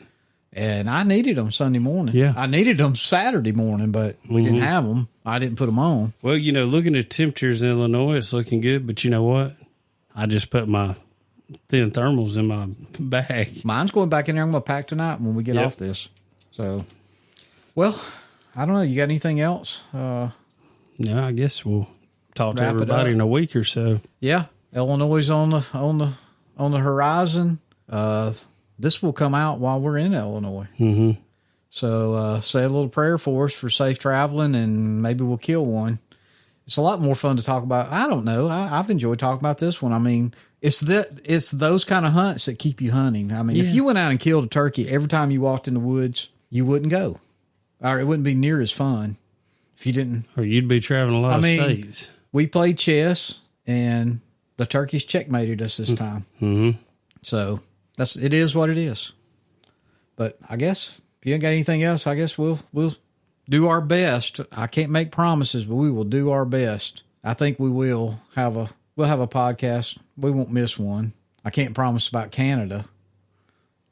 And I needed them Sunday morning. Yeah. I needed them Saturday morning, but we didn't have them. I didn't put them on. Well, looking at temperatures in Illinois, it's looking good. But you know what? I just put my thin thermals in my bag. Mine's going back in there. I'm going to pack tonight when we get off this. So, well, I don't know. You got anything else? No, I guess we'll talk to everybody in a week or so. Yeah. Illinois is on the horizon. This will come out while we're in Illinois. Mm-hmm. So say a little prayer for us for safe traveling, and maybe we'll kill one. It's a lot more fun to talk about. I don't know. I've enjoyed talking about this one. I mean, it's those kind of hunts that keep you hunting. I mean, if you went out and killed a turkey every time you walked in the woods, you wouldn't go. Or it wouldn't be near as fun if you didn't. Or you'd be traveling a lot of states. We played chess, and the turkeys checkmated us this time. Mm-hmm. So... it is what it is. But I guess if you ain't got anything else, I guess we'll do our best. I can't make promises, but we will do our best. I think we'll have a podcast. We won't miss one. I can't promise about Canada,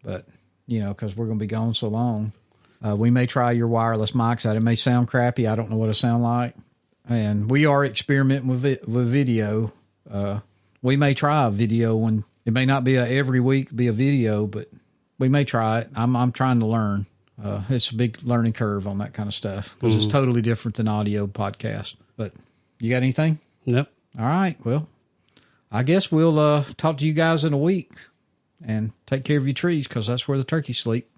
but because we're going to be gone so long, we may try your wireless mics out. It may sound crappy. I don't know what it sound like, and we are experimenting with video. We may try a video when. It may not be every week be a video, but we may try it. I'm trying to learn. It's a big learning curve on that kind of stuff because it's totally different than audio podcast. But you got anything? Nope. All right. Well, I guess we'll talk to you guys in a week, and take care of your trees because that's where the turkeys sleep.